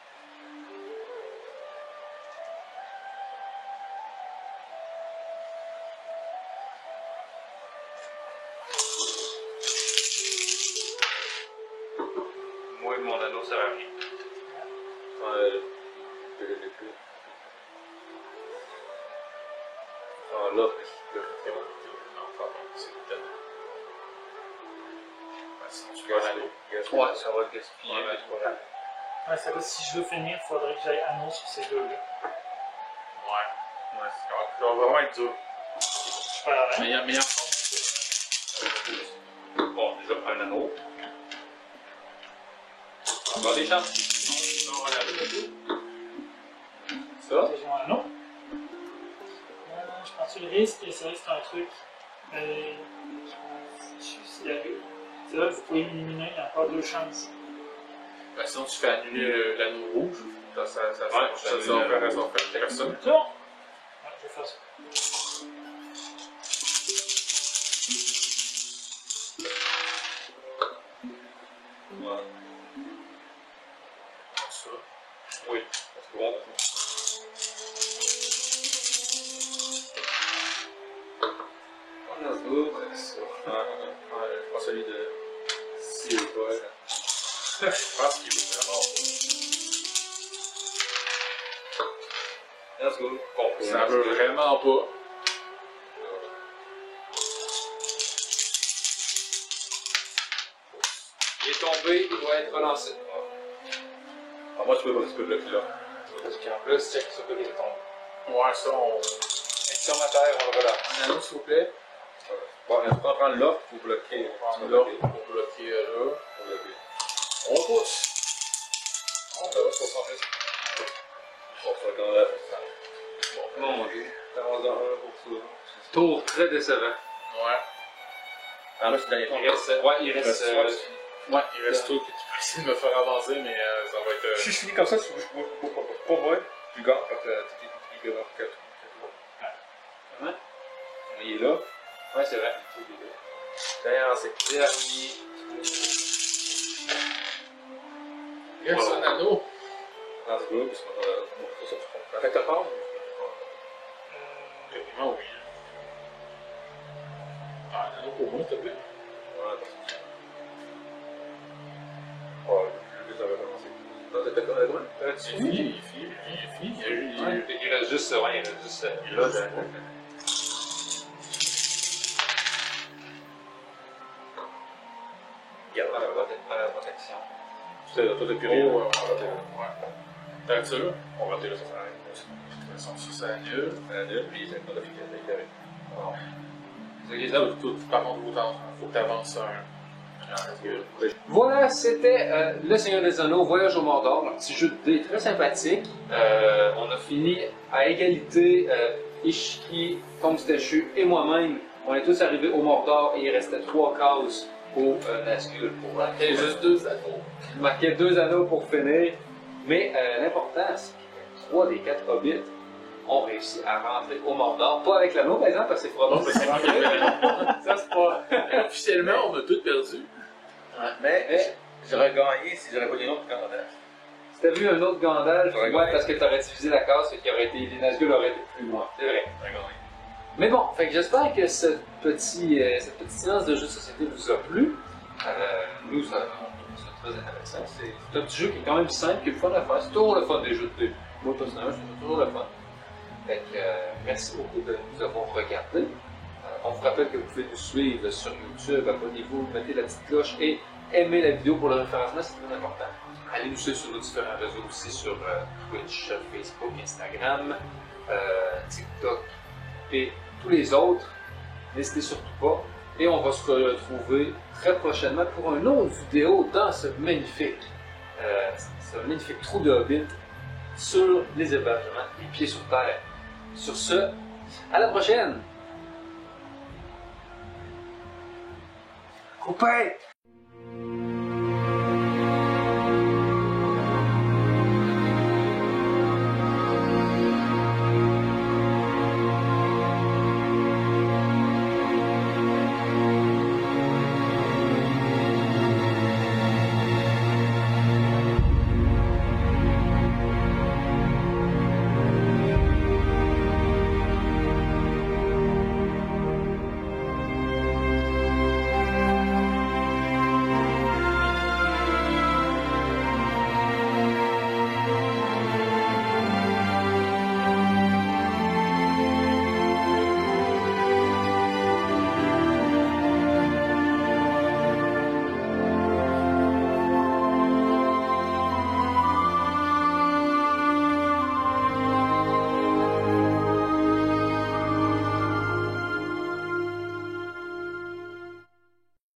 Speaker 3: Moi, mon anneau, ça va rien. Je l'ai plus. Là, je peux le faire.
Speaker 4: Sinon, tu
Speaker 3: Tu
Speaker 4: peux
Speaker 3: gagnes
Speaker 4: aller.
Speaker 3: l'anneau. Ouais, ça va le gaspiller, mais c'est pas grave.
Speaker 2: Ouais, ça veut dire si je veux finir, il faudrait que j'aille anneau sur ces deux-là.
Speaker 4: Ouais, ça va vraiment être dur.
Speaker 2: C'est pas grave.
Speaker 4: Mais il y a meilleur
Speaker 3: Bon, déjà, prends un anneau. Encore des chances. Ça?
Speaker 2: Déjà un anneau. Je prends-tu le risque? Et c'est vrai que c'est un truc. Je suis arrivé. C'est là que vous pouvez m'éliminer, il y a encore 2 chances.
Speaker 4: Ben, sinon, tu fais annuler l'anneau rouge. Ça va faire personne.
Speaker 2: C'est bon? Ouais, je vais faire ça.
Speaker 3: Ouais.
Speaker 4: Ça.
Speaker 3: Oui, c'est bon. On a ça.
Speaker 4: Pas celui de.
Speaker 3: Si, ouais.
Speaker 4: Je pense qu'il est vraiment.
Speaker 3: Let's go.
Speaker 4: Ça veut vraiment pas.
Speaker 3: Il est tombé, il doit être relancé. Ah, moi, tu peux le bloquer là. Parce qu'en plus, check ça peut qu'il tombe.
Speaker 4: Ouais, ça, on.
Speaker 3: Sur ma terre, on le relance.
Speaker 4: Un anneau, s'il vous plaît.
Speaker 3: Bon, on va prendre l'offre pour bloquer.
Speaker 4: Prendre là pour bloquer là.
Speaker 3: Pour bloquer.
Speaker 4: On pousse.
Speaker 3: On va se concentrer. Bon, ça va quand même faire ça. Bon, mon dieu. T'avances dans un pour ça. Tour très décevant.
Speaker 4: Ouais.
Speaker 6: Ah, là, c'est le dernier tour.
Speaker 3: Il reste, il reste,
Speaker 4: Ouais, il reste toi que tu peux essayer de me faire avancer, mais ça va être.
Speaker 6: Si je finis comme ça, tu bouges pas moi, tu gagnes parce que tu gagnes que
Speaker 3: Comment?
Speaker 6: il est là.
Speaker 3: Ouais, c'est vrai.
Speaker 6: Dernier lancé.
Speaker 3: Dernier.
Speaker 4: Il reste un anneau.
Speaker 6: Lance groupe, parce qu'on va ça. En fait, t'as peur?
Speaker 4: Techniquement, oui. Ah, un anneau pour moi, s'il te plaît.
Speaker 6: Ouais, je vais commencer. T'as combien?
Speaker 4: Il finit.
Speaker 3: Il reste juste, ouais, il reste juste là.
Speaker 6: Regarde,
Speaker 3: la protection.
Speaker 6: toi, t'as plus
Speaker 4: Oh,
Speaker 6: rien.
Speaker 4: ouais, on va rater là. Ouais. T'as ça là?
Speaker 6: On va rater là, ça sert à rien.
Speaker 4: De toute façon, ça, ça annule.
Speaker 6: Puis c'est pas de figure.
Speaker 4: Par contre, faut que t'avances un.
Speaker 3: Voilà, c'était Le Seigneur des Anneaux, Voyage au Mordor, un petit jeu de dés très sympathique. On a fini à égalité, Ishiki, Tom Stachu et moi-même. On est tous arrivés au Mordor et il restait 3 cases au Nazgûl pour
Speaker 4: Il y a juste 2 anneaux.
Speaker 3: Il manquait 2 anneaux pour finir. Mais l'important, c'est que 3 des 4 hobbits ont réussi à rentrer au Mordor. Pas avec l'anneau, par exemple, parce que c'est
Speaker 4: Non,
Speaker 3: probable
Speaker 4: mais
Speaker 3: que
Speaker 4: c'est
Speaker 3: c'est rentré. Ça, c'est pas.
Speaker 4: Officiellement, on a tout perdu.
Speaker 6: Mais j'aurais gagné si j'aurais pas eu une autre candidat.
Speaker 3: Si t'as vu un autre Gandalf,
Speaker 6: J'aurais
Speaker 3: ouais,
Speaker 6: gagné.
Speaker 3: parce que t'aurais divisé la case, fait qu'il aurait été, les Nazgûl auraient été plus loin. C'est vrai. Mais bon, fait que j'espère que cette petite séance de jeu de société vous a plu. Nous, ça trouve ça très intéressant. C'est un petit jeu qui est quand même simple, qui est le fun à faire. C'est toujours le fun des jeux de dés. Moi, personnellement, je trouve ça toujours le fun. Fait que, merci beaucoup de nous avoir regardés. On vous rappelle que vous pouvez nous suivre sur YouTube, abonnez-vous, mettez la petite cloche et aimez la vidéo pour le référencement, c'est très important. Allez nous suivre sur nos différents réseaux aussi, sur Twitch, Facebook, Instagram, TikTok et tous les autres. N'hésitez surtout pas. Et on va se retrouver très prochainement pour une autre vidéo dans ce magnifique trou de Hobbit sur les hébergements, les pieds sur terre. Sur ce, à la prochaine! Coupez!